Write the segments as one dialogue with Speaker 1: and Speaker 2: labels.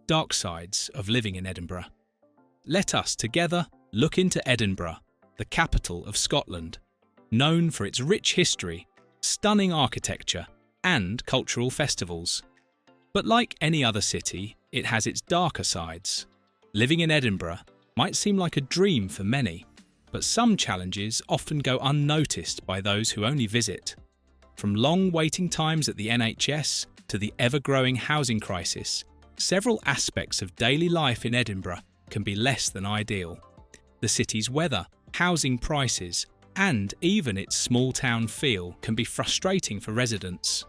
Speaker 1: dark sides of living in Edinburgh. Let us together look into Edinburgh, the capital of Scotland, known for its rich history, stunning architecture, and cultural festivals. But like any other city, it has its darker sides. Living in Edinburgh might seem like a dream for many, but some challenges often go unnoticed by those who only visit. From long waiting times at the NHS to the ever-growing housing crisis, several aspects of daily life in Edinburgh can be less than ideal. The city's weather, housing prices, and even its small-town feel can be frustrating for residents.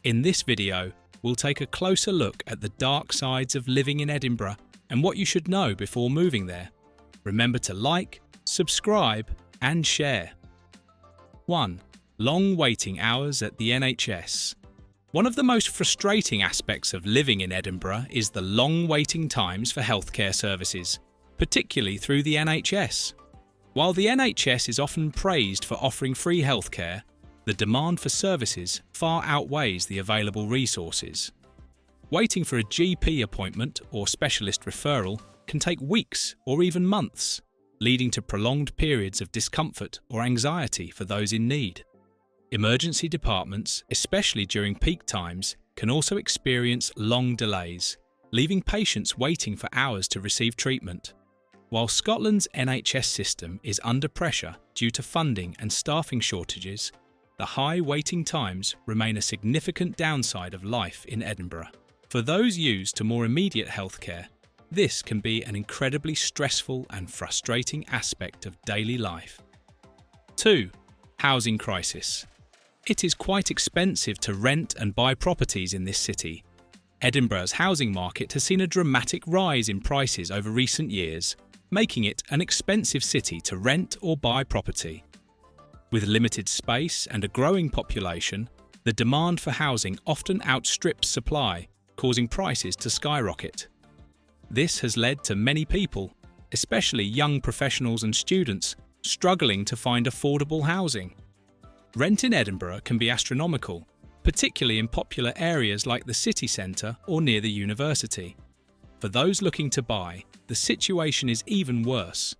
Speaker 1: In this video, we'll take a closer look at the dark sides of living in Edinburgh and what you should know before moving there. Remember to like, subscribe, and share. 1. Long waiting hours at the NHS. One of the most frustrating aspects of living in Edinburgh is the long waiting times for healthcare services, particularly through the NHS. While the NHS is often praised for offering free healthcare, the demand for services far outweighs the available resources. Waiting for a GP appointment or specialist referral can take weeks or even months, leading to prolonged periods of discomfort or anxiety for those in need. Emergency departments, especially during peak times, can also experience long delays, leaving patients waiting for hours to receive treatment. While Scotland's NHS system is under pressure due to funding and staffing shortages, the high waiting times remain a significant downside of life in Edinburgh. For those used to more immediate healthcare, this can be an incredibly stressful and frustrating aspect of daily life. 2. Housing crisis. It is quite expensive to rent and buy properties in this city. Edinburgh's housing market has seen a dramatic rise in prices over recent years, making it an expensive city to rent or buy property. With limited space and a growing population, the demand for housing often outstrips supply, causing prices to skyrocket. This has led to many people, especially young professionals and students, struggling to find affordable housing. Rent in Edinburgh can be astronomical, particularly in popular areas like the city centre or near the university. For those looking to buy, the situation is even worse.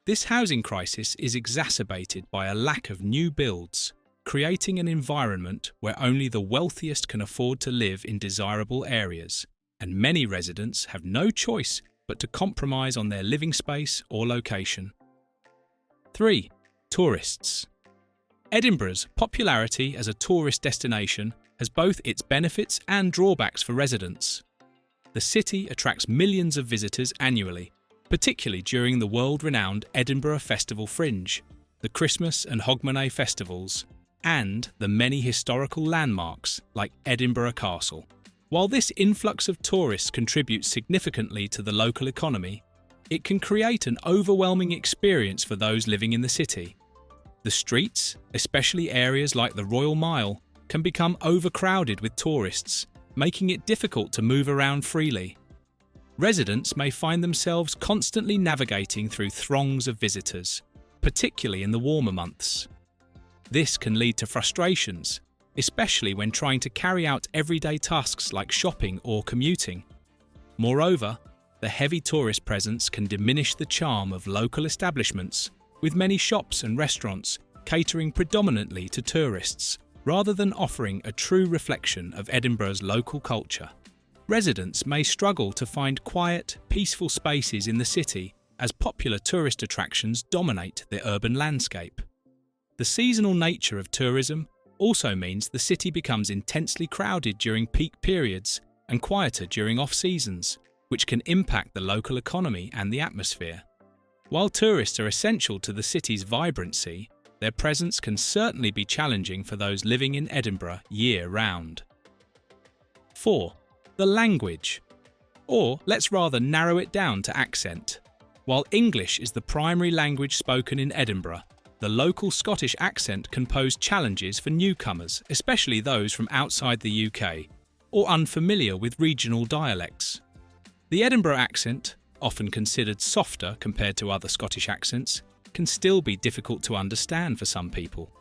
Speaker 1: This housing crisis is exacerbated by a lack of new builds, creating an environment where only the wealthiest can afford to live in desirable areas, and many residents have no choice but to compromise on their living space or location. 3. Tourists. Edinburgh's popularity as a tourist destination has both its benefits and drawbacks for residents. The city attracts millions of visitors annually, particularly during the world-renowned Edinburgh Festival Fringe, the Christmas and Hogmanay festivals, and the many historical landmarks like Edinburgh Castle. While this influx of tourists contributes significantly to the local economy, it can create an overwhelming experience for those living in the city. The streets, especially areas like the Royal Mile, can become overcrowded with tourists, making it difficult to move around freely. Residents may find themselves constantly navigating through throngs of visitors, particularly in the warmer months. This can lead to frustrations, especially when trying to carry out everyday tasks like shopping or commuting. Moreover, the heavy tourist presence can diminish the charm of local establishments, with many shops and restaurants catering predominantly to tourists, rather than offering a true reflection of Edinburgh's local culture. Residents may struggle to find quiet, peaceful spaces in the city as popular tourist attractions dominate the urban landscape. The seasonal nature of tourism also means the city becomes intensely crowded during peak periods and quieter during off-seasons, which can impact the local economy and the atmosphere. While tourists are essential to the city's vibrancy, their presence can certainly be challenging for those living in Edinburgh year-round. 4. The language. Or let's rather narrow it down to accent. While English is the primary language spoken in Edinburgh, the local Scottish accent can pose challenges for newcomers, especially those from outside the UK, or unfamiliar with regional dialects. The Edinburgh accent, often considered softer compared to other Scottish accents, can still be difficult to understand for some people.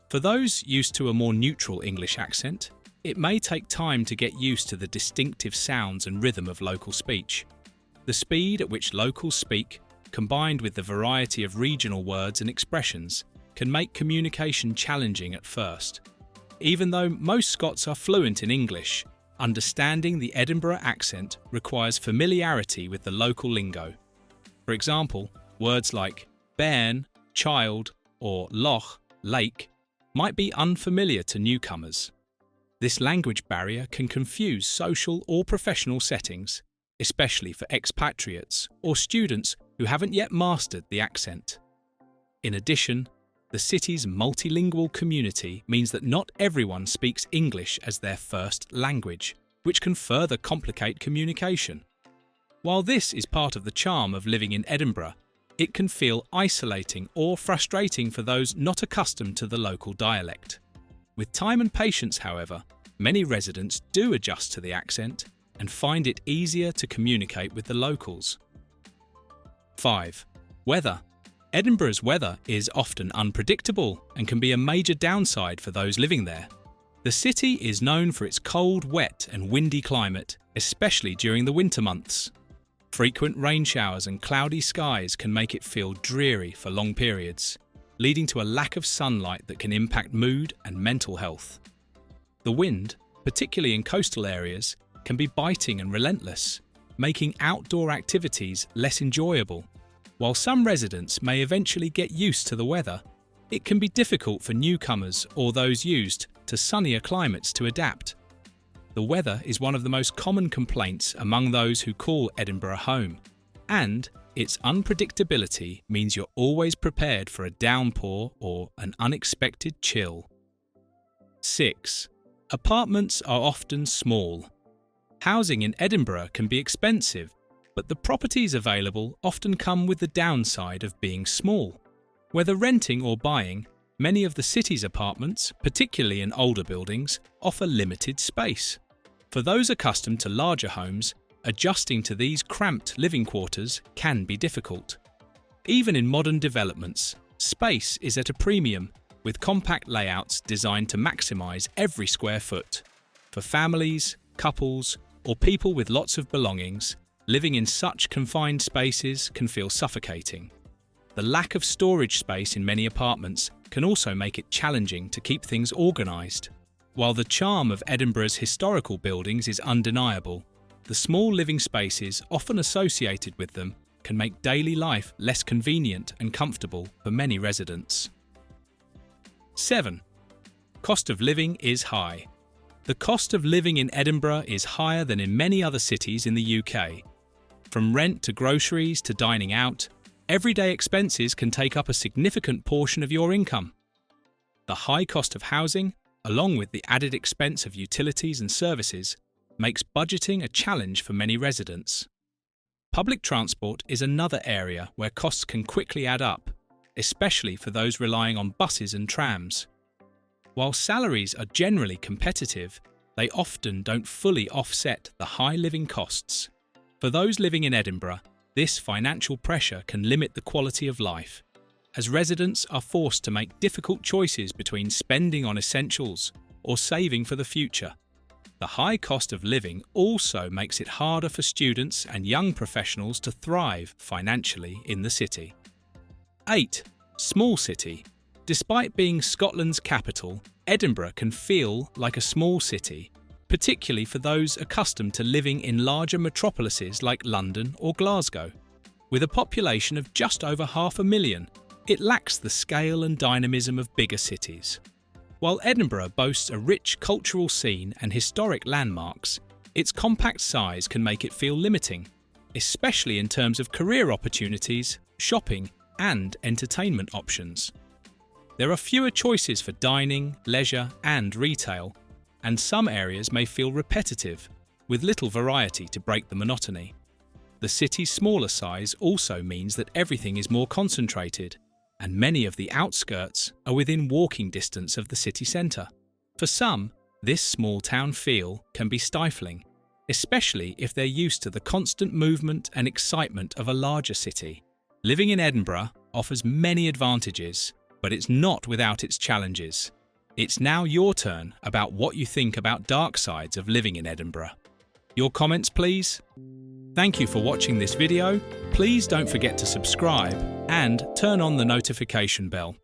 Speaker 1: For those used to a more neutral English accent, it may take time to get used to the distinctive sounds and rhythm of local speech. The speed at which locals speak, combined with the variety of regional words and expressions, can make communication challenging at first. Even though most Scots are fluent in English, understanding the Edinburgh accent requires familiarity with the local lingo. For example, words like bairn, child, or loch, lake, might be unfamiliar to newcomers. This language barrier can confuse social or professional settings, especially for expatriates or students who haven't yet mastered the accent. In addition, the city's multilingual community means that not everyone speaks English as their first language, which can further complicate communication. While this is part of the charm of living in Edinburgh, it can feel isolating or frustrating for those not accustomed to the local dialect. With time and patience, however, many residents do adjust to the accent and find it easier to communicate with the locals. 5. Weather. Edinburgh's weather is often unpredictable and can be a major downside for those living there. The city is known for its cold, wet and windy climate, especially during the winter months. Frequent rain showers and cloudy skies can make it feel dreary for long periods, leading to a lack of sunlight that can impact mood and mental health. The wind, particularly in coastal areas, can be biting and relentless, making outdoor activities less enjoyable. While some residents may eventually get used to the weather, it can be difficult for newcomers or those used to sunnier climates to adapt. The weather is one of the most common complaints among those who call Edinburgh home, and its unpredictability means you're always prepared for a downpour or an unexpected chill. 6. Apartments are often small. Housing in Edinburgh can be expensive, but the properties available often come with the downside of being small. Whether renting or buying, many of the city's apartments, particularly in older buildings, offer limited space. For those accustomed to larger homes, adjusting to these cramped living quarters can be difficult. Even in modern developments, space is at a premium, with compact layouts designed to maximise every square foot. For families, couples, or people with lots of belongings, living in such confined spaces can feel suffocating. The lack of storage space in many apartments can also make it challenging to keep things organised. While the charm of Edinburgh's historical buildings is undeniable, the small living spaces often associated with them can make daily life less convenient and comfortable for many residents. 7. Cost of living is high. The cost of living in Edinburgh is higher than in many other cities in the UK. From rent to groceries to dining out, everyday expenses can take up a significant portion of your income. The high cost of housing, along with the added expense of utilities and services, makes budgeting a challenge for many residents. Public transport is another area where costs can quickly add up, especially for those relying on buses and trams. While salaries are generally competitive, they often don't fully offset the high living costs. For those living in Edinburgh, this financial pressure can limit the quality of life, as residents are forced to make difficult choices between spending on essentials or saving for the future. The high cost of living also makes it harder for students and young professionals to thrive financially in the city. 8. Small city. Despite being Scotland's capital, Edinburgh can feel like a small city, particularly for those accustomed to living in larger metropolises like London or Glasgow. With a population of just over 500,000, it lacks the scale and dynamism of bigger cities. While Edinburgh boasts a rich cultural scene and historic landmarks, its compact size can make it feel limiting, especially in terms of career opportunities, shopping, and entertainment options. There are fewer choices for dining, leisure, and retail, and some areas may feel repetitive, with little variety to break the monotony. The city's smaller size also means that everything is more concentrated, and many of the outskirts are within walking distance of the city centre. For some, this small town feel can be stifling, especially if they're used to the constant movement and excitement of a larger city. Living in Edinburgh offers many advantages, but it's not without its challenges. It's now your turn about what you think about dark sides of living in Edinburgh. Your comments, please. Thank you for watching this video. Please don't forget to subscribe and turn on the notification bell.